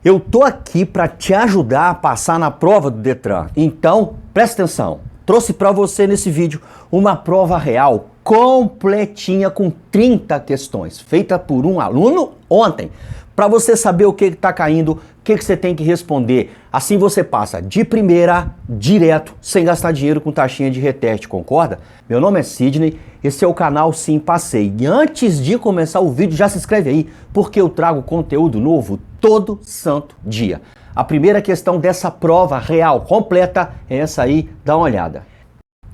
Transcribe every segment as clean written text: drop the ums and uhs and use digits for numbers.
Eu tô aqui para te ajudar a passar na prova do Detran. Então, presta atenção. Trouxe para você nesse vídeo uma prova real completinha com 30 questões, feita por um aluno ontem, para você saber o que está caindo, o que você tem que responder. Assim você passa de primeira, direto, sem gastar dinheiro com taxinha de reteste, concorda? Meu nome é Sidney, esse é o canal Sim Passei. E antes de começar o vídeo, já se inscreve aí, porque eu trago conteúdo novo todo santo dia. A primeira questão dessa prova real completa é essa aí, dá uma olhada.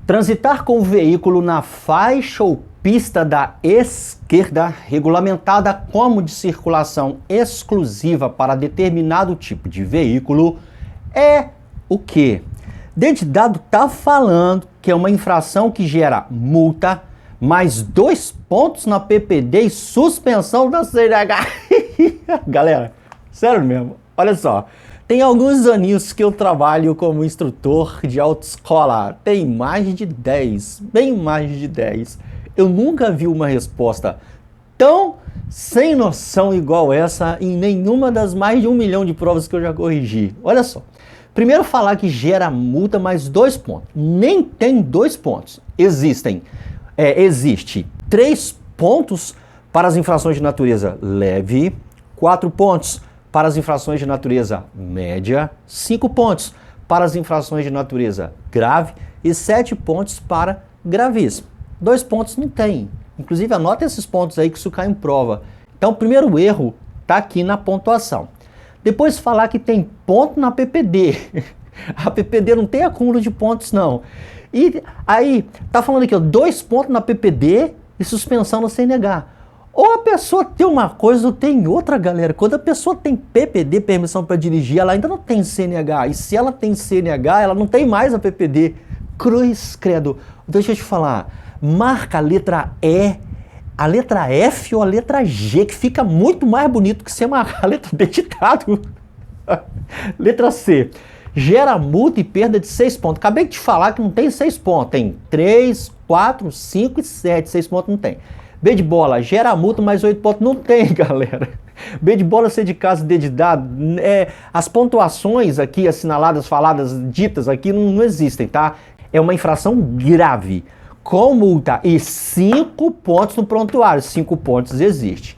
Transitar com o veículo na faixa ou pista da esquerda, regulamentada como de circulação exclusiva para determinado tipo de veículo, é o quê? Dedidado está falando que é uma infração que gera multa, mais 2 pontos na PPD e suspensão da CNH. Galera, sério mesmo, olha só. Tem alguns aninhos que eu trabalho como instrutor de autoescola. Tem mais de 10, bem mais de 10. Eu nunca vi uma resposta tão sem noção igual essa em nenhuma das mais de 1 milhão de provas que eu já corrigi. Olha só. Primeiro falar que gera multa mais 2 pontos. Nem tem 2 pontos. Existe 3 pontos para as infrações de natureza leve, 4 pontos para as infrações de natureza média, 5 pontos para as infrações de natureza grave e 7 pontos para gravíssimo. 2 pontos não tem. Inclusive, anota esses pontos aí que isso cai em prova. Então, o primeiro erro está aqui na pontuação. Depois falar que tem ponto na PPD. A PPD não tem acúmulo de pontos, não. E aí, tá falando aqui, ó, 2 pontos na PPD e suspensão no CNH. Ou a pessoa tem uma coisa ou tem outra, galera. Quando a pessoa tem PPD, permissão para dirigir, ela ainda não tem CNH. E se ela tem CNH, ela não tem mais a PPD. Cruz, credo. Deixa eu te falar. Marca a letra E, a letra F ou a letra G, que fica muito mais bonito que você marcar a letra D ditado. Letra C. Gera multa e perda de 6 pontos. Acabei de te falar que não tem 6 pontos. Tem 3, 4, 5 e 7. 6 pontos não tem. B de bola, gera multa, mais 8 pontos. Não tem, galera. B de bola, C de casa, D de dado. As pontuações aqui assinaladas, faladas, ditas aqui não existem, tá? É uma infração grave, com multa e 5 pontos no prontuário. 5 pontos existe.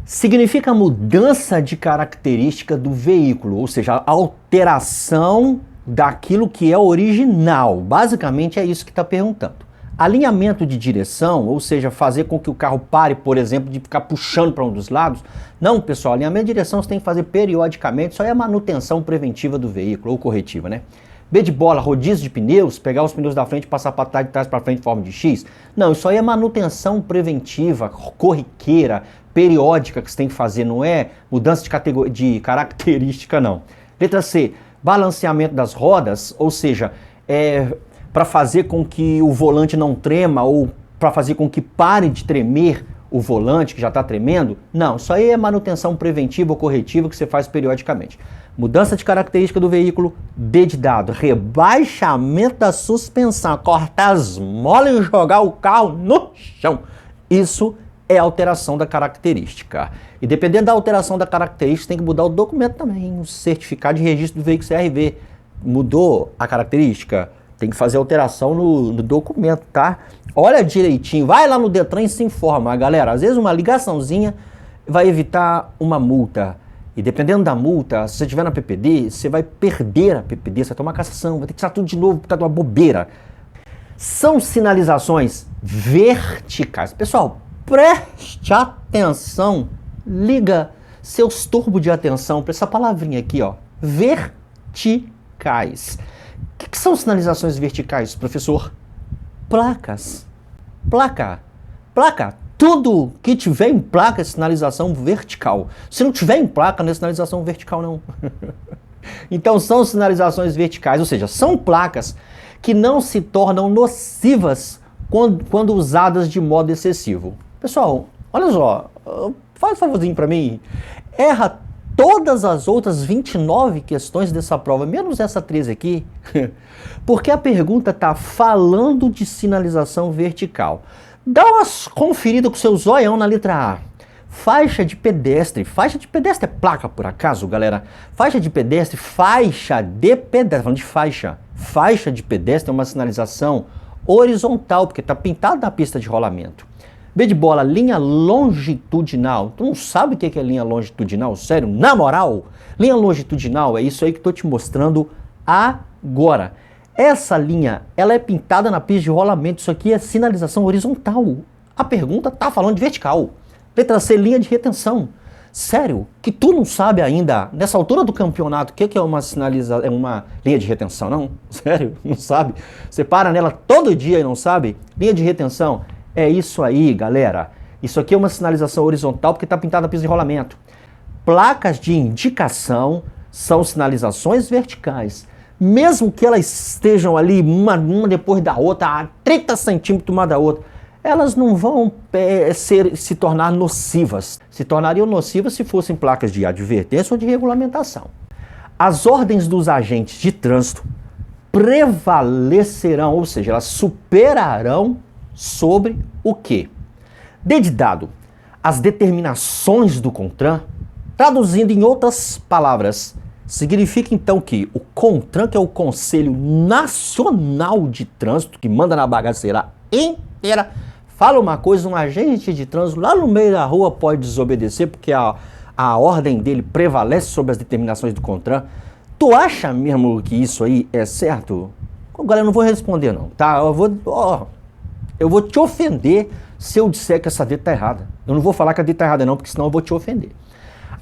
Significa mudança de característica do veículo, ou seja, alteração daquilo que é original. Basicamente é isso que está perguntando. Alinhamento de direção, ou seja, fazer com que o carro pare, por exemplo, de ficar puxando para um dos lados. Não, pessoal, alinhamento de direção você tem que fazer periodicamente, isso aí é manutenção preventiva do veículo, ou corretiva, né? B de bola, rodízio de pneus, pegar os pneus da frente e passar para trás, de trás para frente em forma de X. Não, isso aí é manutenção preventiva, corriqueira, periódica que você tem que fazer, não é mudança de característica, não. Letra C, balanceamento das rodas, ou seja, para fazer com que o volante não trema ou para fazer com que pare de tremer o volante que já está tremendo. Não, isso aí é manutenção preventiva ou corretiva que você faz periodicamente. Mudança de característica do veículo, D de dado, rebaixamento da suspensão, cortar as molas e jogar o carro no chão. Isso é alteração da característica. E dependendo da alteração da característica, tem que mudar o documento também, o certificado de registro do veículo CRV. Mudou a característica? Tem que fazer alteração no documento, tá? Olha direitinho, vai lá no Detran e se informa, galera. Às vezes uma ligaçãozinha vai evitar uma multa. E dependendo da multa, se você estiver na PPD, você vai perder a PPD, você vai tomar cassação, vai ter que tirar tudo de novo por causa de uma bobeira. São sinalizações verticais. Pessoal, preste atenção, liga seus turbos de atenção para essa palavrinha aqui, ó, verticais. O que são sinalizações verticais, professor? Placas. Placa. Tudo que tiver em placa é sinalização vertical. Se não tiver em placa, não é sinalização vertical, não. Então são sinalizações verticais, ou seja, são placas que não se tornam nocivas quando usadas de modo excessivo. Pessoal, olha só, faz um favorzinho para mim. Erra todas as outras 29 questões dessa prova, menos essa 13 aqui, porque a pergunta está falando de sinalização vertical. Dá uma conferida com seu zoião na letra A. Faixa de pedestre. Faixa de pedestre é placa, por acaso, galera? Faixa de pedestre, faixa de pedestre. Falando de faixa. Faixa de pedestre é uma sinalização horizontal, porque está pintado na pista de rolamento. B de bola, linha longitudinal. Tu não sabe o que é linha longitudinal? Sério? Na moral? Linha longitudinal é isso aí que estou te mostrando agora. Essa linha, ela é pintada na pista de rolamento. Isso aqui é sinalização horizontal. A pergunta tá falando de vertical. Letra C, linha de retenção. Sério? Que tu não sabe ainda, nessa altura do campeonato, o que é uma linha de retenção, não? Sério? Não sabe? Você para nela todo dia e não sabe? Linha de retenção. É isso aí, galera. Isso aqui é uma sinalização horizontal porque está pintada na pista de rolamento. Placas de indicação são sinalizações verticais. Mesmo que elas estejam ali uma depois da outra, a 30 centímetros uma da outra, elas não vão se tornar nocivas. Se tornariam nocivas se fossem placas de advertência ou de regulamentação. As ordens dos agentes de trânsito prevalecerão, ou seja, elas superarão sobre o quê? D de dado, as determinações do CONTRAN, traduzindo em outras palavras, significa então que o CONTRAN, que é o Conselho Nacional de Trânsito, que manda na bagaceira inteira, fala uma coisa, um agente de trânsito lá no meio da rua pode desobedecer porque a ordem dele prevalece sobre as determinações do CONTRAN. Tu acha mesmo que isso aí é certo? Agora eu não vou responder não, tá? Eu vou te ofender se eu disser que essa D tá errada. Eu não vou falar que a D tá errada não, porque senão eu vou te ofender.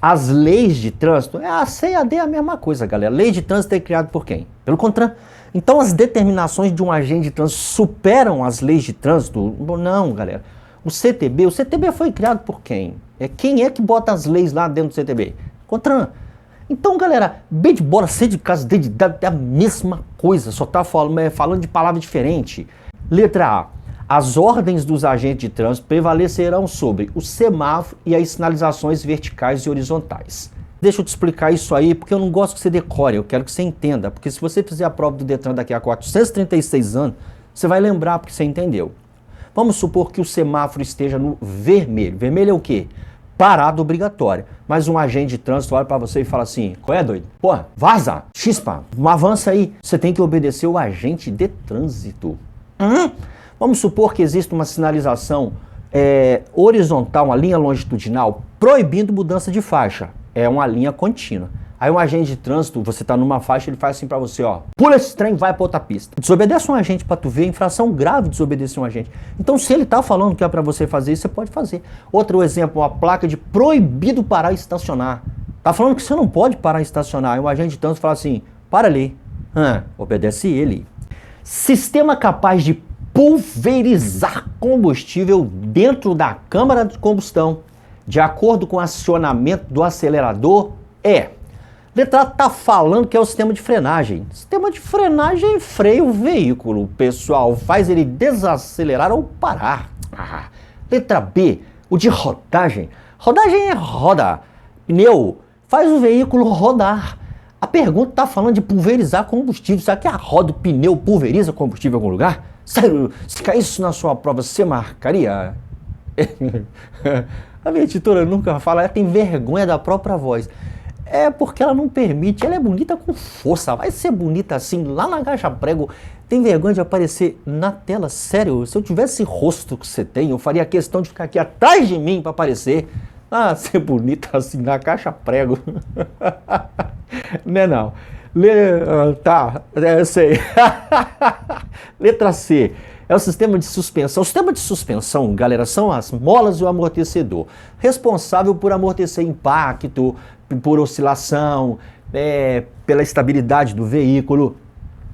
As leis de trânsito, a C e a D é a mesma coisa, galera. Lei de trânsito é criada por quem? Pelo CONTRAN. Então as determinações de um agente de trânsito superam as leis de trânsito? Não, galera. O CTB foi criado por quem? Quem é que bota as leis lá dentro do CTB? CONTRAN. Então, galera, B de bola, C de casa, D de dado é a mesma coisa, só tá falando de palavra diferente. Letra A. As ordens dos agentes de trânsito prevalecerão sobre o semáforo e as sinalizações verticais e horizontais. Deixa eu te explicar isso aí, porque eu não gosto que você decore, eu quero que você entenda. Porque se você fizer a prova do Detran daqui a 436 anos, você vai lembrar porque você entendeu. Vamos supor que o semáforo esteja no vermelho. Vermelho é o quê? Parada obrigatória. Mas um agente de trânsito olha para você e fala assim, qual é, doido? Porra, vaza, chispa, não avança aí. Você tem que obedecer o agente de trânsito. Vamos supor que existe uma sinalização horizontal, uma linha longitudinal, proibindo mudança de faixa. É uma linha contínua. Aí um agente de trânsito, você tá numa faixa, ele faz assim pra você, ó. Pula esse trem, vai pra outra pista. Desobedece um agente pra tu ver, infração grave desobedecer um agente. Então se ele tá falando que é pra você fazer isso, você pode fazer. Outro exemplo, uma placa de proibido parar e estacionar. Tá falando que você não pode parar e estacionar. Aí um agente de trânsito fala assim, para ali. Obedece ele. Sistema capaz de pulverizar combustível dentro da câmara de combustão, de acordo com o acionamento do acelerador, letra A tá falando que é o sistema de frenagem. Sistema de frenagem freia o veículo, pessoal, faz ele desacelerar ou parar. Letra B, o de rodagem. Rodagem é roda. Pneu faz o veículo rodar. A pergunta tá falando de pulverizar combustível. Será que a roda, o pneu pulveriza combustível em algum lugar? Sério, se caísse isso na sua prova, você marcaria? A minha editora nunca fala, ela tem vergonha da própria voz. É porque ela não permite, ela é bonita com força. Vai ser bonita assim, lá na caixa prego, tem vergonha de aparecer na tela. Sério, se eu tivesse esse rosto que você tem, eu faria questão de ficar aqui atrás de mim para aparecer. Ser bonita assim na caixa prego. Não é não. Eu sei. Letra C. É o sistema de suspensão. O sistema de suspensão, galera, são as molas e o amortecedor. Responsável por amortecer impacto, por oscilação, pela estabilidade do veículo.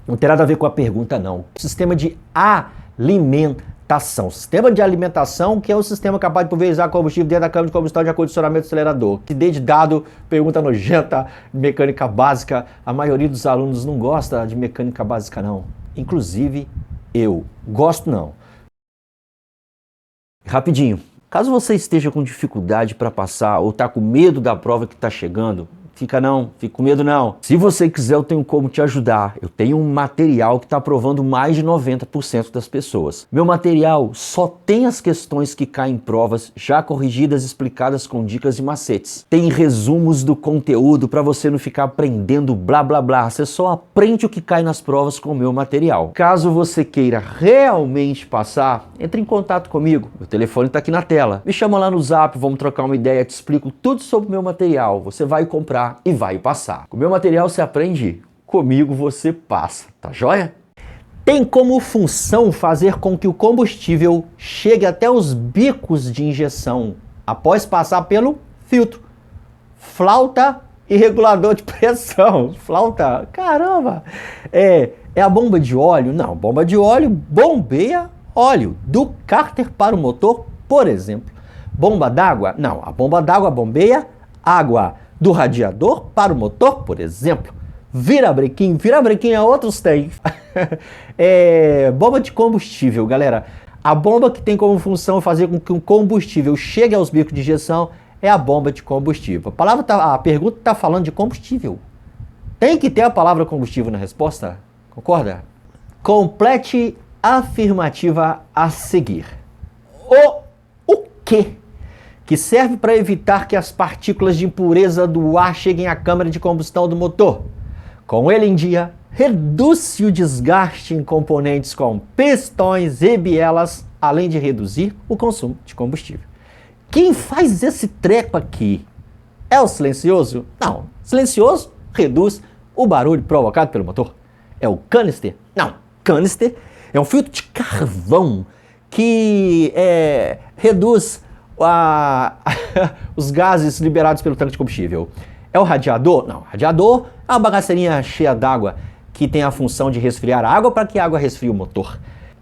Não tem nada a ver com a pergunta, não. Sistema de alimentação. Sistema de alimentação, que é o sistema capaz de pulverizar combustível dentro da câmara de combustão de acondicionamento do acelerador. Que desde dado, pergunta nojenta, mecânica básica. A maioria dos alunos não gosta de mecânica básica, não. Inclusive, eu gosto não. Rapidinho, caso você esteja com dificuldade para passar ou está com medo da prova que está chegando, Fica não, fica com medo não. Se você quiser, eu tenho como te ajudar. Eu tenho um material que está aprovando mais de 90% das pessoas. Meu material só tem as questões que caem em provas, já corrigidas, explicadas com dicas e macetes. Tem resumos do conteúdo para você não ficar aprendendo blá blá blá. Você só aprende o que cai nas provas com o meu material. Caso você queira realmente passar, entre em contato comigo. Meu telefone está aqui na tela. Me chama lá no Zap, vamos trocar uma ideia, te explico tudo sobre o meu material. Você vai comprar e vai passar. Com o meu material você aprende, comigo você passa, tá joia? Tem como função fazer com que o combustível chegue até os bicos de injeção após passar pelo filtro, flauta e regulador de pressão. Flauta, caramba! É a bomba de óleo? Não, bomba de óleo bombeia óleo do cárter para o motor, por exemplo. Bomba d'água? Não, a bomba d'água bombeia água do radiador para o motor, por exemplo. Virabrequim é outros tem. Bomba de combustível, galera. A bomba que tem como função fazer com que o combustível chegue aos bicos de injeção é a bomba de combustível. A pergunta está falando de combustível. Tem que ter a palavra combustível na resposta? Concorda? Complete a afirmativa a seguir. O quê? Que serve para evitar que as partículas de impureza do ar cheguem à câmara de combustão do motor. Com ele em dia, reduz-se o desgaste em componentes como pistões e bielas, além de reduzir o consumo de combustível. Quem faz esse treco aqui é o silencioso? Não. Silencioso reduz o barulho provocado pelo motor. É o canister? Não. Canister é um filtro de carvão que reduz os gases liberados pelo tanque de combustível. É o radiador? Não, radiador é uma bagaceirinha cheia d'água que tem a função de resfriar a água para que a água resfrie o motor.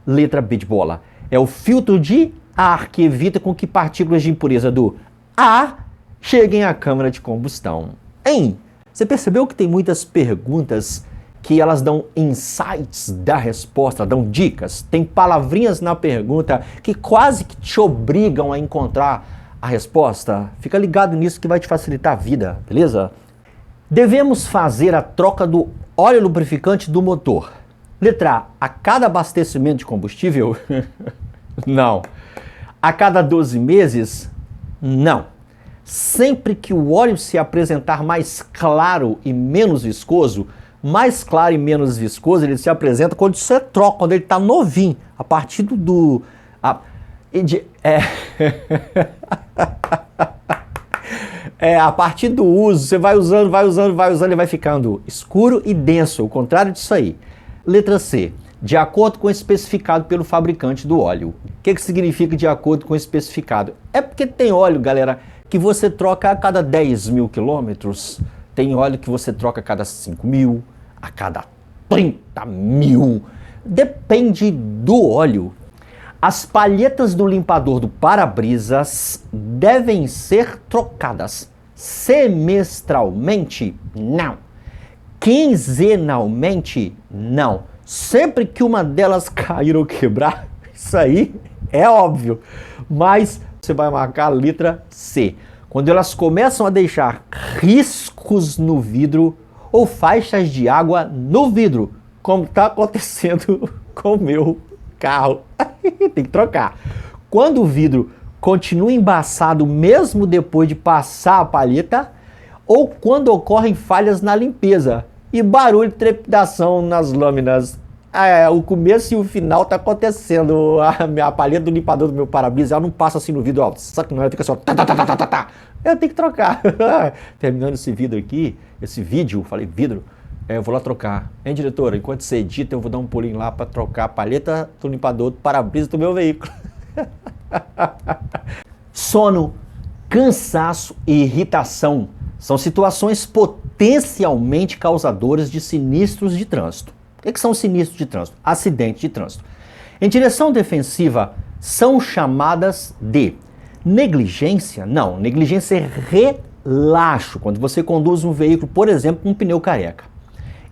Letra B de bola. É o filtro de ar que evita com que partículas de impureza do ar cheguem à câmara de combustão. Hein? Você percebeu que tem muitas perguntas que elas dão insights da resposta, dão dicas, tem palavrinhas na pergunta que quase que te obrigam a encontrar a resposta? Fica ligado nisso que vai te facilitar a vida, beleza? Devemos fazer a troca do óleo lubrificante do motor. Letra A cada abastecimento de combustível? Não. A cada 12 meses? Não. Sempre que o óleo se apresentar mais claro e menos viscoso, mais claro e menos viscoso, ele se apresenta quando você troca, quando ele está novinho, a partir a partir do uso, você vai usando, ele vai ficando escuro e denso, o contrário disso aí. Letra C, de acordo com o especificado pelo fabricante do óleo. O que significa de acordo com o especificado? É porque tem óleo, galera, que você troca a cada 10 mil quilômetros, tem óleo que você troca a cada 5 mil, a cada 30 mil, depende do óleo. As palhetas do limpador do para-brisas devem ser trocadas semestralmente? Não. Quinzenalmente? Não. Sempre que uma delas cair ou quebrar, isso aí é óbvio, mas você vai marcar a letra C. Quando elas começam a deixar riscos no vidro ou faixas de água no vidro, como está acontecendo com o meu carro. Tem que trocar. Quando o vidro continua embaçado mesmo depois de passar a palheta, ou quando ocorrem falhas na limpeza e barulho de trepidação nas lâminas. O começo e o final tá acontecendo. A palheta do limpador do meu para-brisa, ela não passa assim no vidro, ó, sabe que não, ela fica só tá. Eu tenho que trocar. Terminando esse vídeo aqui, falei vidro, eu vou lá trocar. Hein, diretora? Enquanto você edita, eu vou dar um pulinho lá para trocar a palheta do limpador do para-brisa do meu veículo. Sono, cansaço e irritação são situações potencialmente causadoras de sinistros de trânsito. O que são sinistros de trânsito? Acidentes de trânsito. Em direção defensiva, são chamadas de negligência? Não, negligência é relaxo, quando você conduz um veículo, por exemplo, com um pneu careca.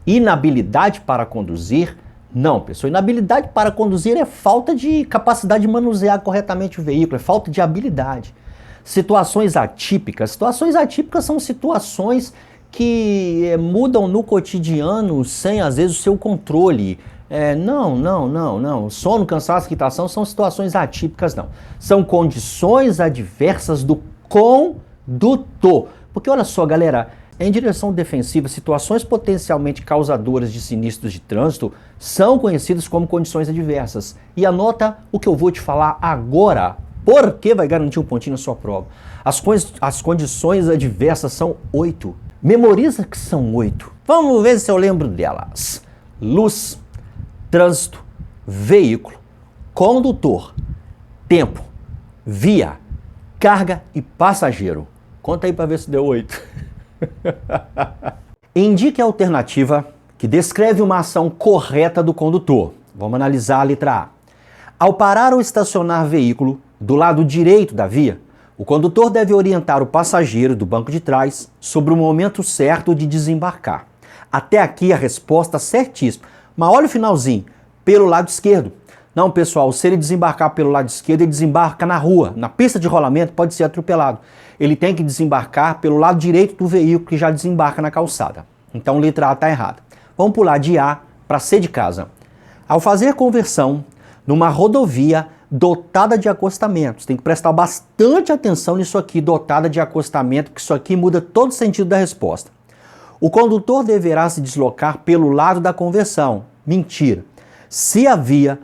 Inabilidade para conduzir? Não, pessoal, inabilidade para conduzir é falta de capacidade de manusear corretamente o veículo, é falta de habilidade. Situações atípicas são situações que mudam no cotidiano sem, às vezes, o seu controle. Não. Sono, cansaço, irritação são situações atípicas, não. São condições adversas do condutor. Porque olha só, galera, em direção defensiva, situações potencialmente causadoras de sinistros de trânsito são conhecidas como condições adversas. E anota o que eu vou te falar agora, porque vai garantir um pontinho na sua prova. As condições adversas são 8. Memoriza que são 8. Vamos ver se eu lembro delas. Luz, trânsito, veículo, condutor, tempo, via, carga e passageiro. Conta aí para ver se deu 8. Indique a alternativa que descreve uma ação correta do condutor. Vamos analisar a letra A. Ao parar ou estacionar veículo do lado direito da via, o condutor deve orientar o passageiro do banco de trás sobre o momento certo de desembarcar. Até aqui a resposta certíssima. Mas olha o finalzinho, pelo lado esquerdo. Não, pessoal, se ele desembarcar pelo lado esquerdo, ele desembarca na rua. Na pista de rolamento pode ser atropelado. Ele tem que desembarcar pelo lado direito do veículo que já desembarca na calçada. Então, letra A está errada. Vamos pular de A para C de casa. Ao fazer conversão numa rodovia dotada de acostamentos, tem que prestar bastante atenção nisso aqui, dotada de acostamento, porque isso aqui muda todo o sentido da resposta. O condutor deverá se deslocar pelo lado da conversão. Mentira. Se a via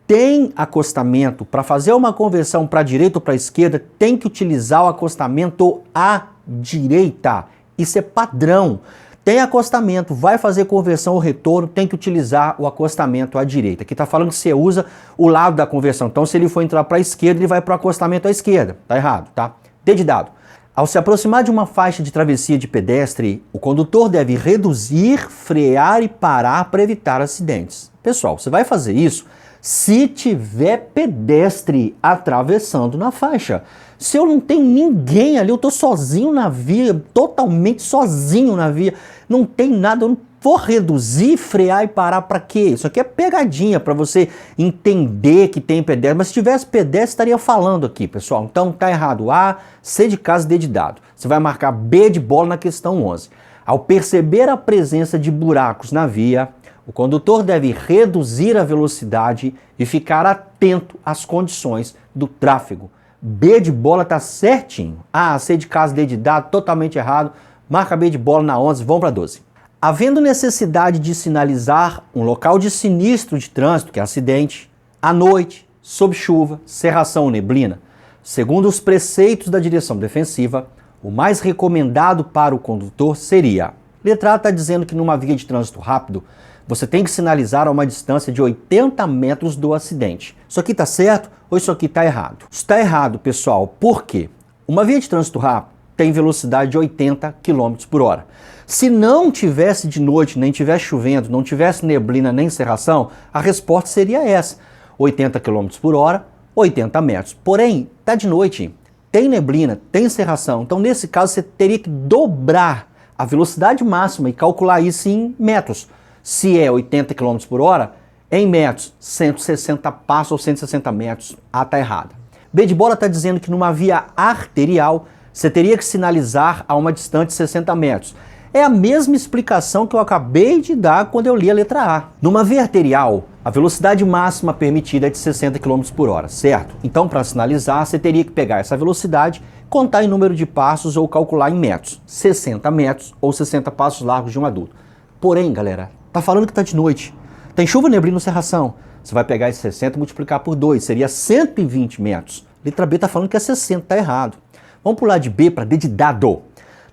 tem acostamento, para fazer uma conversão para a direita ou para a esquerda, tem que utilizar o acostamento à direita. Isso é padrão. Tem acostamento, vai fazer conversão ou retorno, tem que utilizar o acostamento à direita. Aqui está falando que você usa o lado da conversão. Então, se ele for entrar para a esquerda, ele vai para o acostamento à esquerda. Tá errado, tá? D de dado. Ao se aproximar de uma faixa de travessia de pedestre, o condutor deve reduzir, frear e parar para evitar acidentes. Pessoal, você vai fazer isso se tiver pedestre atravessando na faixa. Se eu não tenho ninguém ali, eu tô sozinho na via, totalmente sozinho na via, não tem nada, eu não vou reduzir, frear e parar para quê? Isso aqui é pegadinha para você entender que tem pedestre, mas se tivesse pedestre estaria falando aqui, pessoal. Então tá errado. A, C de casa, D de dado. Você vai marcar B de bola na questão 11. Ao perceber a presença de buracos na via, o condutor deve reduzir a velocidade e ficar atento às condições do tráfego. B de bola tá certinho. A, C de casa, D de dado, totalmente errado. Marca B de bola na 11, vamos para 12. Havendo necessidade de sinalizar um local de sinistro de trânsito, que é acidente, à noite, sob chuva, cerração ou neblina, segundo os preceitos da direção defensiva, o mais recomendado para o condutor seria... Letra A está dizendo que numa via de trânsito rápido, você tem que sinalizar a uma distância de 80 metros do acidente. Isso aqui está certo ou isso aqui está errado? Isso está errado, pessoal. Por quê? Uma via de trânsito rápido tem velocidade de 80 km por hora. Se não tivesse de noite, nem tivesse chovendo, não tivesse neblina nem cerração, a resposta seria essa. 80 km por hora, 80 metros. Porém, está de noite, tem neblina, tem cerração. Então, nesse caso, você teria que dobrar a velocidade máxima e calcular isso em metros. Se é 80 km por hora, em metros, 160 passos ou 160 metros. A está errada. B de bola está dizendo que numa via arterial, você teria que sinalizar a uma distância de 60 metros. É a mesma explicação que eu acabei de dar quando eu li a letra A. Numa via arterial, a velocidade máxima permitida é de 60 km por hora, certo? Então, para sinalizar, você teria que pegar essa velocidade, contar em número de passos ou calcular em metros. 60 metros ou 60 passos largos de um adulto. Porém, galera, tá falando que tá de noite. Tem chuva, neblina ou cerração. Você vai pegar esse 60 e multiplicar por 2, seria 120 metros. Letra B tá falando que é 60, tá errado. Vamos pular de B para D de dado.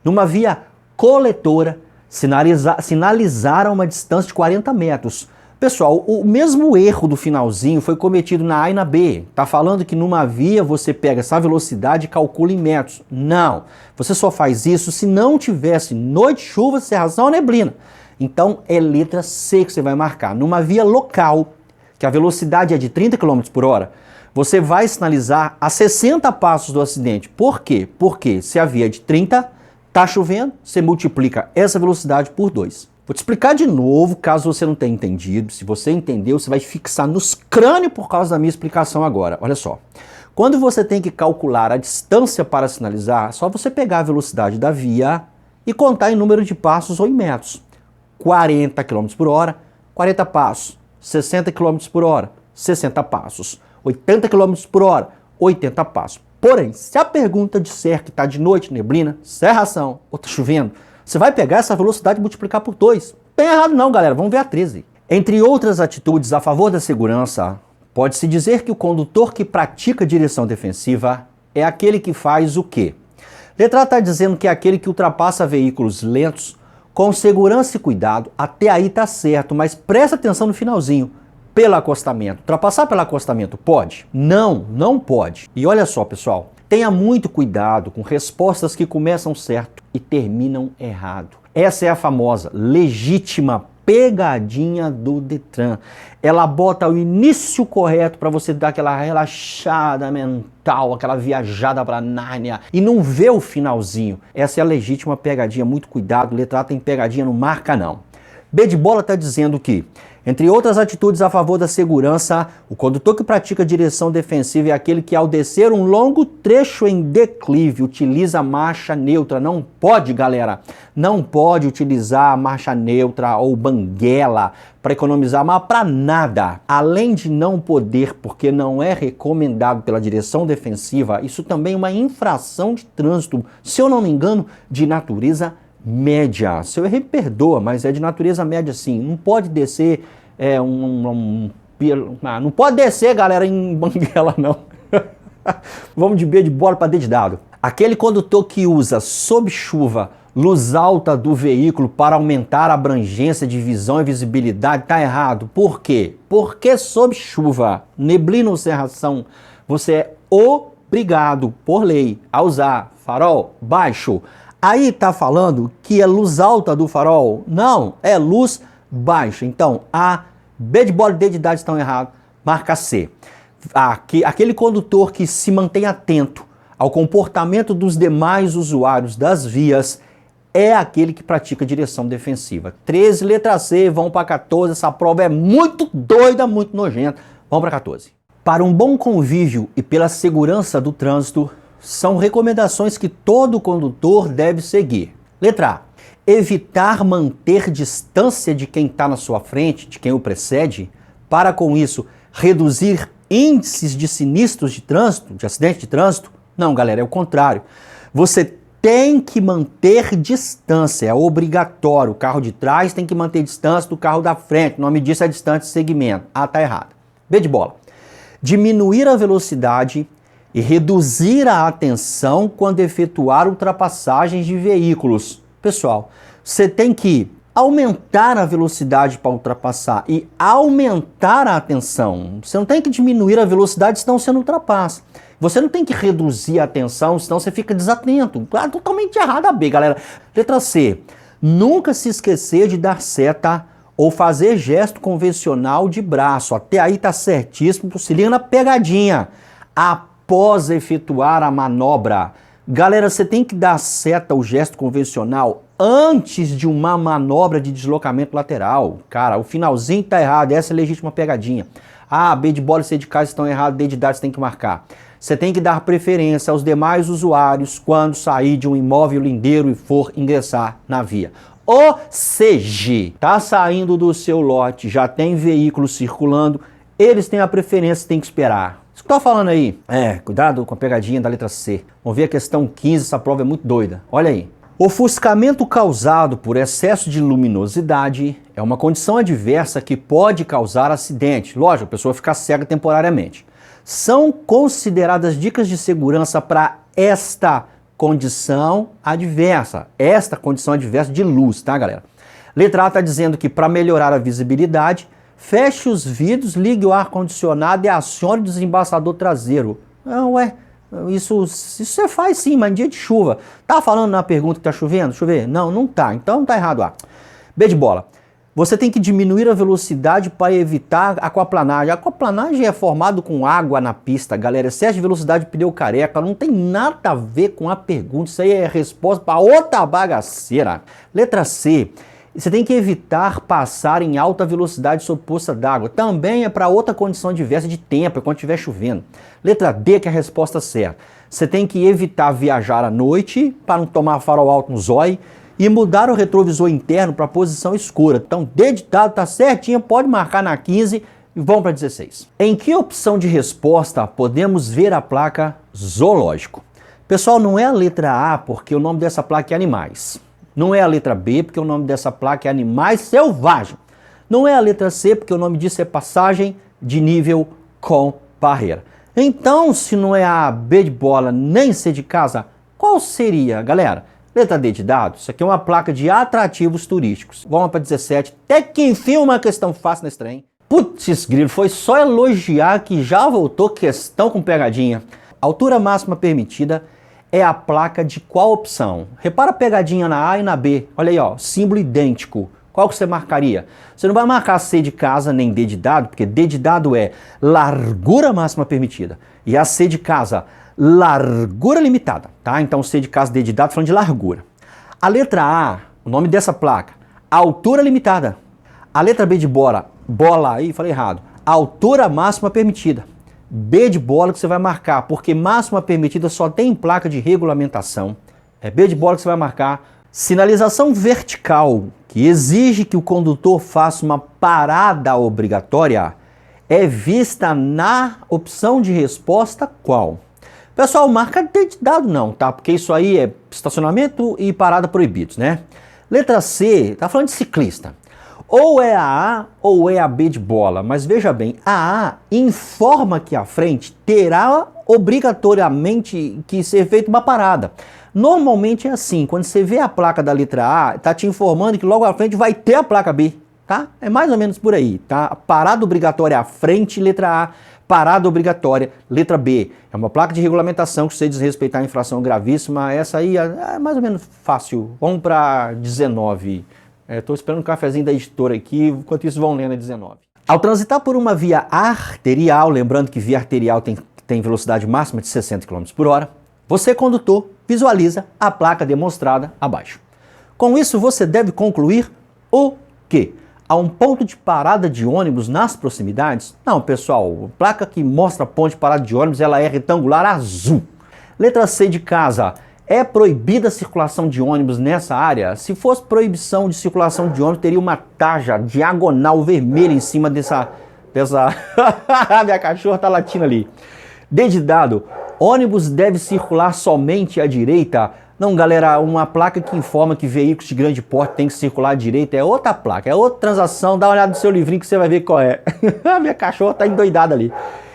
Numa via coletora, sinalizar a uma distância de 40 metros. Pessoal, o mesmo erro do finalzinho foi cometido na A e na B. Tá falando que numa via você pega essa velocidade e calcula em metros. Não, você só faz isso se não tivesse noite, chuva, cerração ou neblina. Então é letra C que você vai marcar. Numa via local, que a velocidade é de 30 km por hora, você vai sinalizar a 60 passos do acidente. Por quê? Porque se a via é de 30, tá chovendo, você multiplica essa velocidade por 2. Vou te explicar de novo, caso você não tenha entendido. Se você entendeu, você vai fixar nos crânios por causa da minha explicação agora. Olha só. Quando você tem que calcular a distância para sinalizar, é só você pegar a velocidade da via e contar em número de passos ou em metros. 40 km por hora, 40 passos. 60 km por hora, 60 passos. 80 km por hora, 80 passos. Porém, se a pergunta disser que está de noite, neblina, cerração ou está chovendo, você vai pegar essa velocidade e multiplicar por 2. Tem errado não, galera. Vamos ver a 13. Entre outras atitudes a favor da segurança, pode-se dizer que o condutor que pratica direção defensiva é aquele que faz o quê? Letra A está dizendo que é aquele que ultrapassa veículos lentos com segurança e cuidado. Até aí tá certo, mas presta atenção no finalzinho. Pelo acostamento. Ultrapassar pelo acostamento pode? Não, não pode. E olha só, pessoal, tenha muito cuidado com respostas que começam certo e terminam errado. Essa é a famosa legítima pegadinha do Detran. Ela bota o início correto para você dar aquela relaxada mental, aquela viajada para Nárnia e não vê o finalzinho. Essa é a legítima pegadinha, muito cuidado. Letra A tem pegadinha, não marca não. B de bola está dizendo que, entre outras atitudes a favor da segurança, o condutor que pratica direção defensiva é aquele que, ao descer um longo trecho em declive, utiliza a marcha neutra. Não pode, galera, não pode utilizar a marcha neutra ou banguela para economizar, mas para nada. Além de não poder, porque não é recomendado pela direção defensiva, isso também é uma infração de trânsito, se eu não me engano, de natureza média. Se eu errei, perdoa, mas é de natureza média sim. Não pode descer não pode descer, galera, em banguela não. Vamos de B de bola para D de dado. Aquele condutor que usa sob chuva luz alta do veículo para aumentar a abrangência de visão e visibilidade está errado. Por quê? Porque sob chuva, neblina ou cerração, você é obrigado por lei a usar farol baixo. Aí tá falando que é luz alta do farol? Não, é luz baixa. Então, A, B de bola e D de dado estão errados. Marca C. Aquele condutor que se mantém atento ao comportamento dos demais usuários das vias é aquele que pratica direção defensiva. 13, letra C, vão para 14. Essa prova é muito doida, muito nojenta. Vamos para 14. Para um bom convívio e pela segurança do trânsito, são recomendações que todo condutor deve seguir. Letra A. Evitar manter distância de quem está na sua frente, de quem o precede, para com isso reduzir índices de sinistros de trânsito, de acidente de trânsito. Não, galera, é o contrário. Você tem que manter distância, é obrigatório. O carro de trás tem que manter distância do carro da frente. O nome disso é distância de segmento. A tá errado. B de bola. Diminuir a velocidade e reduzir a atenção quando efetuar ultrapassagens de veículos. Pessoal, você tem que aumentar a velocidade para ultrapassar e aumentar a atenção. Você não tem que diminuir a velocidade, senão você não ultrapassa. Você não tem que reduzir a atenção, senão você fica desatento. Totalmente errado a B, galera. Letra C. Nunca se esquecer de dar seta ou fazer gesto convencional de braço. Até aí tá certíssimo, se liga na pegadinha. Após efetuar a manobra. Galera, você tem que dar seta ou gesto convencional antes de uma manobra de deslocamento lateral. Cara, o finalzinho tá errado, essa é a legítima pegadinha. A, B de bola e C de casa estão errados, D de dado você tem que marcar. Você tem que dar preferência aos demais usuários quando sair de um imóvel lindeiro e for ingressar na via. Ou seja, tá saindo do seu lote, já tem veículo circulando, eles têm a preferência, tem que esperar. Isso que eu tô falando aí. Cuidado com a pegadinha da letra C. Vamos ver a questão 15, essa prova é muito doida. Olha aí. Ofuscamento causado por excesso de luminosidade é uma condição adversa que pode causar acidente. Lógico, a pessoa fica cega temporariamente. São consideradas dicas de segurança para esta condição adversa. Esta condição adversa de luz, tá, galera? Letra A está dizendo que para melhorar a visibilidade, feche os vidros, ligue o ar-condicionado e acione o desembaçador traseiro. Isso você faz sim, mas em dia de chuva. Tá falando na pergunta que tá chovendo? Chover? Não, não tá. Então tá errado A. B de bola. Você tem que diminuir a velocidade para evitar aquaplanagem. A aquaplanagem é formado com água na pista, galera. Excesso de velocidade de pneu careca. Não tem nada a ver com a pergunta. Isso aí é resposta para outra bagaceira. Letra C. Você tem que evitar passar em alta velocidade sob poça d'água. Também é para outra condição adversa de tempo, é quando estiver chovendo. Letra D, que é a resposta certa. Você tem que evitar viajar à noite para não tomar farol alto no zóio e mudar o retrovisor interno para a posição escura. Então, dedicado, tá certinho, pode marcar na 15 e vamos para 16. Em que opção de resposta podemos ver a placa zoológico? Pessoal, não é a letra A, porque o nome dessa placa é animais. Não é a letra B, porque o nome dessa placa é animais selvagens. Não é a letra C, porque o nome disso é passagem de nível com barreira. Então, se não é a B de bola nem C de casa, qual seria, galera? Letra D de dado. Isso aqui é uma placa de atrativos turísticos. Vamos para 17. Até que enfim uma questão fácil nesse trem. Putz, grilo, foi só elogiar que já voltou questão com pegadinha. Altura máxima permitida é a placa de qual opção? Repara a pegadinha na A e na B. Olha aí, ó, símbolo idêntico. Qual que você marcaria? Você não vai marcar C de casa nem D de dado, porque D de dado é largura máxima permitida. E a C de casa, largura limitada, tá? Então C de casa, D de dado, falando de largura. A letra A, o nome dessa placa, altura limitada. A letra B de bola, aí, falei errado, altura máxima permitida. B de bola que você vai marcar, porque máxima permitida só tem em placa de regulamentação. É B de bola que você vai marcar. Sinalização vertical, que exige que o condutor faça uma parada obrigatória, é vista na opção de resposta qual? Pessoal, marca D de dado não, tá? Porque isso aí é estacionamento e parada proibidos, né? Letra C, tá falando de ciclista. Ou é a A ou é a B de bola, mas veja bem, a A informa que a frente terá obrigatoriamente que ser feita uma parada. Normalmente é assim, quando você vê a placa da letra A, tá te informando que logo à frente vai ter a placa B, tá? É mais ou menos por aí, tá? Parada obrigatória à frente, letra A, parada obrigatória, letra B. É uma placa de regulamentação que se você desrespeitar a infração gravíssima, essa aí é mais ou menos fácil. Vamos para 19. Estou esperando um cafezinho da editora aqui, enquanto isso vão lendo a 19. Ao transitar por uma via arterial, lembrando que via arterial tem velocidade máxima de 60 km por hora, você, condutor, visualiza a placa demonstrada abaixo. Com isso, você deve concluir o quê? Há um ponto de parada de ônibus nas proximidades? Não, pessoal, a placa que mostra ponto de parada de ônibus, ela é retangular azul. Letra C de casa. É proibida a circulação de ônibus nessa área? Se fosse proibição de circulação de ônibus, teria uma tarja diagonal vermelha em cima dessa... Minha cachorra tá latindo ali. D de dado. Ônibus deve circular somente à direita? Não, galera, uma placa que informa que veículos de grande porte têm que circular à direita é outra placa, é outra transação. Dá uma olhada no seu livrinho que você vai ver qual é. Minha cachorra tá endoidada ali.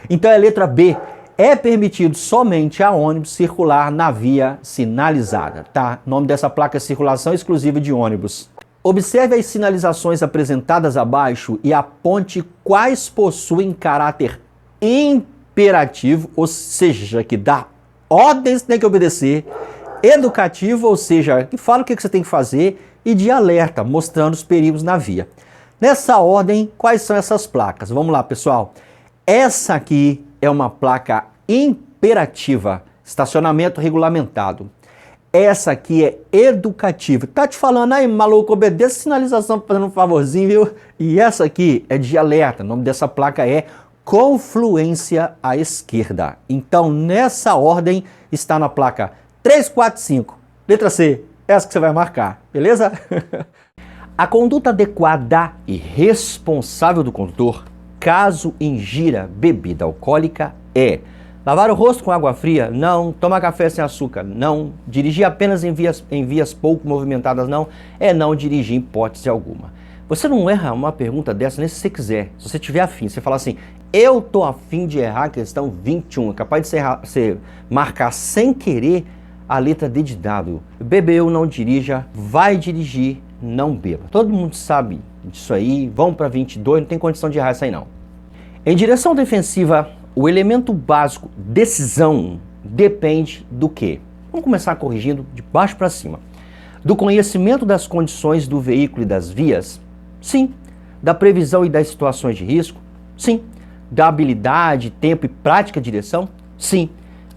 Então é letra B. É permitido somente a ônibus circular na via sinalizada, tá? O nome dessa placa é circulação exclusiva de ônibus. Observe as sinalizações apresentadas abaixo e aponte quais possuem caráter imperativo, ou seja, que dá ordens que tem que obedecer, educativo, ou seja, que fala o que você tem que fazer, e de alerta, mostrando os perigos na via. Nessa ordem, quais são essas placas? Vamos lá, pessoal. Essa aqui é uma placa imperativa, estacionamento regulamentado. Essa aqui é educativa. Tá te falando aí, maluco, obedeça a sinalização, fazendo um favorzinho, viu? E essa aqui é de alerta. O nome dessa placa é confluência à esquerda. Então, nessa ordem, está na placa 3, 4, 5. Letra C, essa que você vai marcar, beleza? A conduta adequada e responsável do condutor, caso ingira bebida alcoólica, é lavar o rosto com água fria? Não. Tomar café sem açúcar? Não. Dirigir apenas em vias pouco movimentadas? Não. É não dirigir em hipótese alguma. Você não erra uma pergunta dessa nem se você quiser. Se você tiver afim, você fala assim, eu tô afim de errar a questão 21. É capaz de você marcar sem querer a letra D de dado. Bebeu, não dirija. Vai dirigir, não beba. Todo mundo sabe disso aí. Vamos para 22, não tem condição de errar essa aí não. Em direção defensiva, o elemento básico decisão depende do quê? Vamos começar corrigindo de baixo para cima. Do conhecimento das condições do veículo e das vias? Sim. Da previsão e das situações de risco? Sim. Da habilidade, tempo e prática de direção? Sim.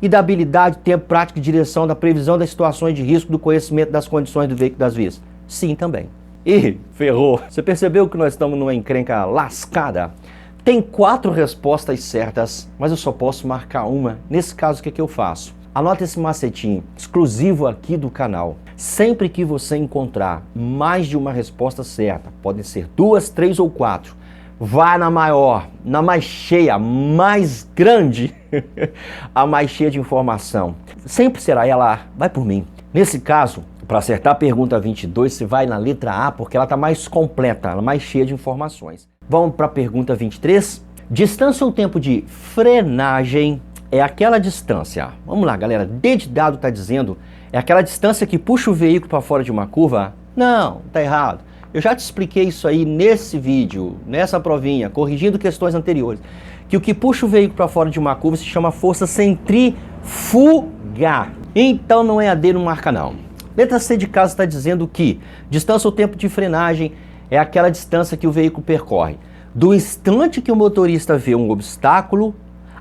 E da habilidade, tempo, prática e direção, da previsão das situações de risco, do conhecimento das condições do veículo e das vias? Sim, também. Ih, ferrou. Você percebeu que nós estamos numa encrenca lascada? Tem 4 respostas certas, mas eu só posso marcar uma. Nesse caso, o que eu faço? Anota esse macetinho, exclusivo aqui do canal. Sempre que você encontrar mais de uma resposta certa, podem ser 2, 3 ou 4, vá na maior, na mais cheia, mais grande, a mais cheia de informação. Sempre será ela, vai por mim. Nesse caso, para acertar a pergunta 22, você vai na letra A, porque ela está mais completa, ela mais cheia de informações. Vamos para a pergunta 23. Distância ou tempo de frenagem é aquela distância. Vamos lá, galera. D de dado está dizendo, é aquela distância que puxa o veículo para fora de uma curva? Não, está errado. Eu já te expliquei isso aí nesse vídeo, nessa provinha, corrigindo questões anteriores, que o que puxa o veículo para fora de uma curva se chama força centrífuga. Então não é a D, não marca não. Letra C de casa está dizendo que distância ou tempo de frenagem é aquela distância que o veículo percorre do instante que o motorista vê um obstáculo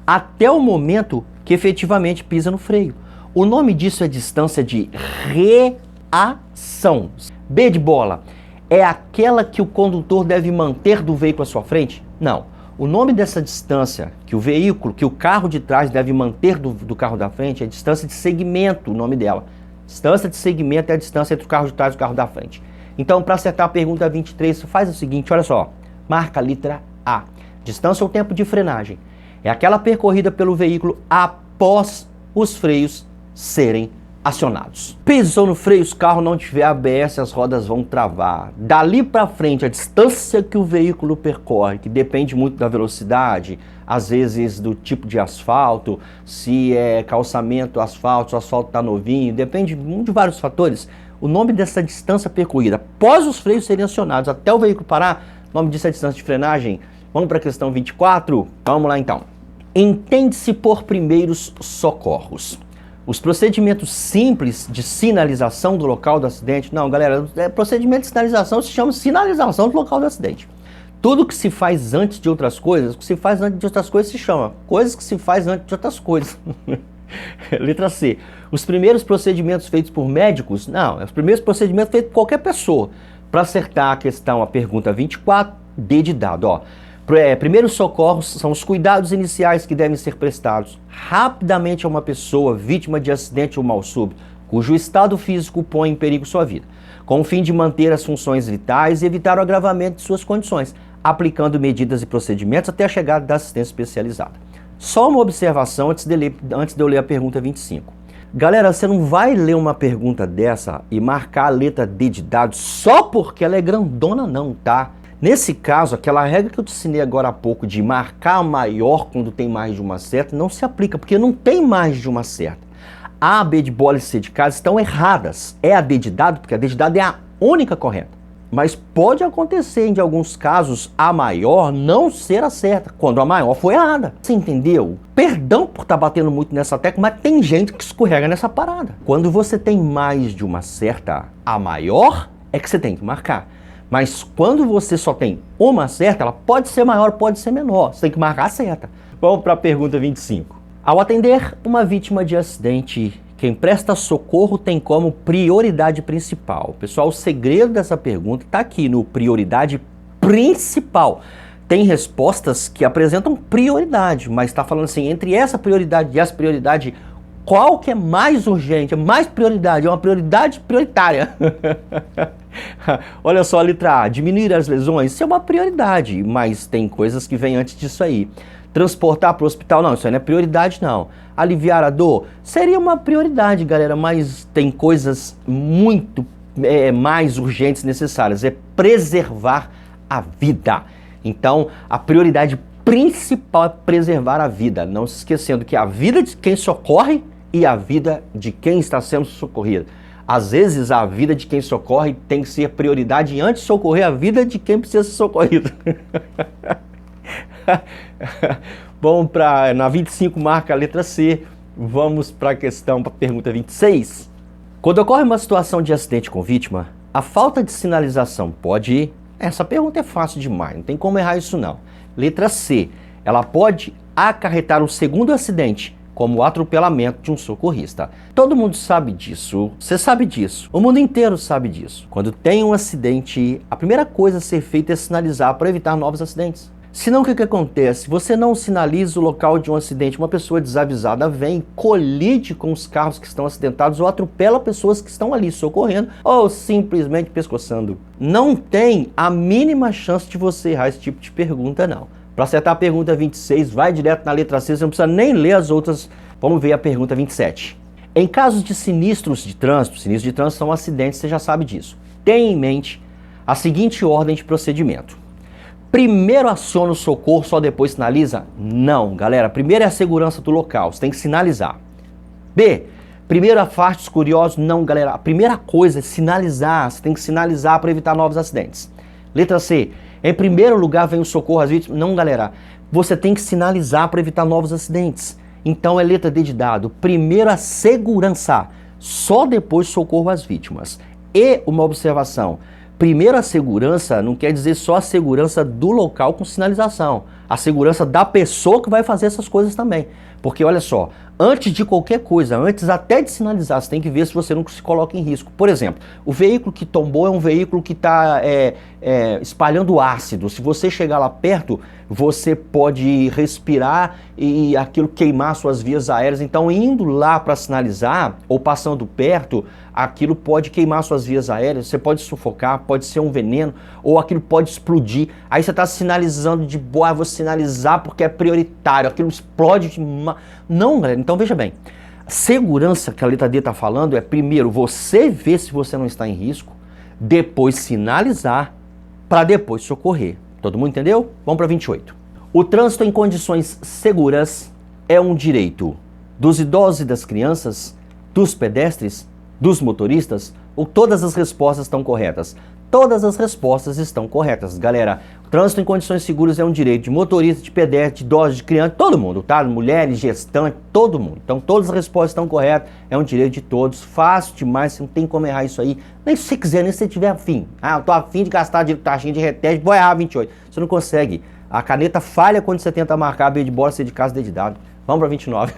até o momento que efetivamente pisa no freio. O nome disso é distância de reação. B de bola. É aquela que o condutor deve manter do veículo à sua frente? Não. O nome dessa distância que o veículo, que o carro de trás deve manter do carro da frente é distância de segmento, o nome dela. Distância de segmento é a distância entre o carro de trás e o carro da frente. Então, para acertar a pergunta 23, faz o seguinte, olha só. Marca a letra A. Distância ou tempo de frenagem é aquela percorrida pelo veículo após os freios serem acionados. Pisou no freio, se o carro não tiver ABS, as rodas vão travar. Dali para frente, a distância que o veículo percorre, que depende muito da velocidade, às vezes do tipo de asfalto, se é calçamento, asfalto, se o asfalto está novinho, depende de vários fatores. O nome dessa distância percorrida, após os freios serem acionados, até o veículo parar, o nome disso é distância de frenagem. Vamos para a questão 24? Vamos lá então. Entende-se por primeiros socorros os procedimentos simples de sinalização do local do acidente? Não, galera, procedimento de sinalização se chama sinalização do local do acidente. Tudo que se faz antes de outras coisas, o que se faz antes de outras coisas se chama coisas que se faz antes de outras coisas. Letra C. Os primeiros procedimentos feitos por médicos? Não, os primeiros procedimentos feitos por qualquer pessoa. Para acertar a questão, a pergunta 24, D de dado, ó. Primeiros socorros são os cuidados iniciais que devem ser prestados rapidamente a uma pessoa vítima de acidente ou mal súbito, cujo estado físico põe em perigo sua vida, com o fim de manter as funções vitais e evitar o agravamento de suas condições, aplicando medidas e procedimentos até a chegada da assistência especializada. Só uma observação antes de eu ler a pergunta 25. Galera, você não vai ler uma pergunta dessa e marcar a letra D de dado só porque ela é grandona não, tá? Nesse caso, aquela regra que eu te ensinei agora há pouco de marcar a maior quando tem mais de uma certa não se aplica, porque não tem mais de uma certa. A, B de bola e C de casa estão erradas. É a D de dado, porque a D de dado é a única correta. Mas pode acontecer, em alguns casos, a maior não ser a certa, quando a maior foi errada. Você entendeu? Perdão por estar batendo muito nessa tecla, mas tem gente que escorrega nessa parada. Quando você tem mais de uma certa, a maior é que você tem que marcar. Mas quando você só tem uma certa, ela pode ser maior, pode ser menor. Você tem que marcar a certa. Vamos para a pergunta 25. Ao atender uma vítima de acidente, quem presta socorro tem como prioridade principal. Pessoal, o segredo dessa pergunta está aqui no prioridade principal. Tem respostas que apresentam prioridade, mas está falando assim, entre essa prioridade e essa prioridade, qual que é mais urgente, é mais prioridade, é uma prioridade prioritária. Olha só a letra A, diminuir as lesões, isso é uma prioridade, mas tem coisas que vêm antes disso aí. Transportar para o hospital, não, isso aí não é prioridade não. Aliviar a dor, seria uma prioridade, galera, mas tem coisas muito mais urgentes necessárias, é preservar a vida. Então, a prioridade principal é preservar a vida, não se esquecendo que a vida de quem socorre e a vida de quem está sendo socorrido. Às vezes, a vida de quem socorre tem que ser prioridade antes de socorrer a vida de quem precisa ser socorrido. Vamos para, na 25 marca a letra C, vamos para a questão, para a pergunta 26. Quando ocorre uma situação de acidente com vítima, a falta de sinalização pode... Essa pergunta é fácil demais, não tem como errar isso não. Letra C, ela pode acarretar um segundo acidente, como o atropelamento de um socorrista. Todo mundo sabe disso, você sabe disso, o mundo inteiro sabe disso. Quando tem um acidente, a primeira coisa a ser feita é sinalizar para evitar novos acidentes. Senão o que acontece? Você não sinaliza o local de um acidente, uma pessoa desavisada vem, colide com os carros que estão acidentados ou atropela pessoas que estão ali socorrendo ou simplesmente pescoçando. Não tem a mínima chance de você errar esse tipo de pergunta, não. Para acertar a pergunta 26, vai direto na letra C, você não precisa nem ler as outras. Vamos ver a pergunta 27. Em casos de sinistros de trânsito são acidentes, você já sabe disso. Tenha em mente a seguinte ordem de procedimento. Primeiro aciona o socorro, só depois sinaliza? Não, galera. Primeiro é a segurança do local, você tem que sinalizar. B, primeiro afaste os curiosos? Não, galera. A primeira coisa é sinalizar, você tem que sinalizar para evitar novos acidentes. Letra C, em primeiro lugar vem o socorro às vítimas? Não, galera. Você tem que sinalizar para evitar novos acidentes. Então é letra D de dado. Primeiro a segurança, só depois socorro às vítimas. E uma observação. Primeiro a segurança não quer dizer só a segurança do local com sinalização. A segurança da pessoa que vai fazer essas coisas também. Porque olha só, antes de qualquer coisa, antes até de sinalizar, você tem que ver se você não se coloca em risco. Por exemplo, o veículo que tombou é um veículo que está espalhando ácido. Se você chegar lá perto, você pode respirar e aquilo queimar suas vias aéreas. Então, indo lá para sinalizar ou passando perto, aquilo pode queimar suas vias aéreas, você pode sufocar, pode ser um veneno ou aquilo pode explodir. Aí você está sinalizando de boa, vou sinalizar porque é prioritário, aquilo explode de... Não, galera, então veja bem, a segurança que a letra D está falando é primeiro você ver se você não está em risco, depois sinalizar, para depois socorrer. Todo mundo entendeu? Vamos para 28. O trânsito em condições seguras é um direito dos idosos e das crianças, dos pedestres, dos motoristas, ou todas as respostas estão corretas? Todas as respostas estão corretas, galera. O trânsito em condições seguras é um direito de motorista, de pedestre, de idosos, de criança, todo mundo, tá? Mulheres, gestantes, todo mundo. Então todas as respostas estão corretas, é um direito de todos, fácil demais, você não tem como errar isso aí. Nem se você quiser, nem se você tiver afim. Ah, eu tô afim de gastar de taxinha de reteste, vou errar 28. Você não consegue. A caneta falha quando você tenta marcar B de bola, C de casa, D de dado. Vamos para 29.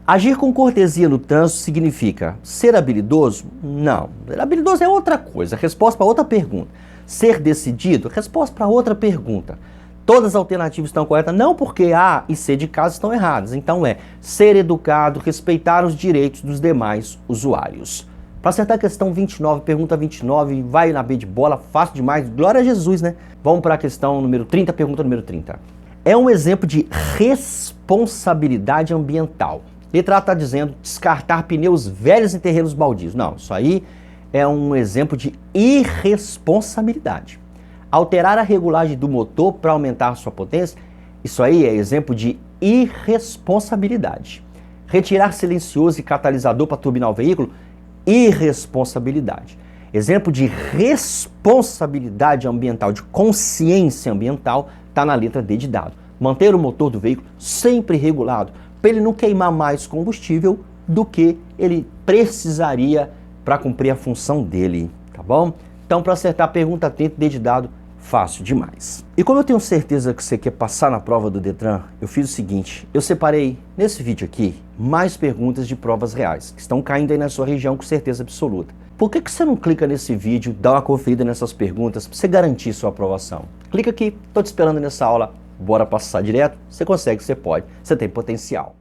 Agir com cortesia no trânsito significa ser habilidoso? Não. Habilidoso é outra coisa. Resposta para outra pergunta. Ser decidido? Resposta para outra pergunta. Todas as alternativas estão corretas? Não, porque A e C de casa estão erradas. Então é ser educado, respeitar os direitos dos demais usuários. Para acertar a questão 29, pergunta 29, vai na B de bola, fácil demais, glória a Jesus, né? Vamos para a questão número 30, pergunta número 30. É um exemplo de responsabilidade ambiental. Letra A está dizendo descartar pneus velhos em terrenos baldios. Não, isso aí é um exemplo de irresponsabilidade. Alterar a regulagem do motor para aumentar sua potência, isso aí é exemplo de irresponsabilidade. Retirar silencioso e catalisador para turbinar o veículo, irresponsabilidade. Exemplo de responsabilidade ambiental, de consciência ambiental, está na letra D de dado. Manter o motor do veículo sempre regulado, para ele não queimar mais combustível do que ele precisaria para cumprir a função dele, tá bom? Então, para acertar a pergunta 30, D de dado, fácil demais. E como eu tenho certeza que você quer passar na prova do Detran, eu fiz o seguinte, eu separei nesse vídeo aqui mais perguntas de provas reais, que estão caindo aí na sua região com certeza absoluta. Por que você não clica nesse vídeo, dá uma conferida nessas perguntas para você garantir sua aprovação? Clica aqui, estou te esperando nessa aula, bora passar direto? Você consegue, você pode, você tem potencial.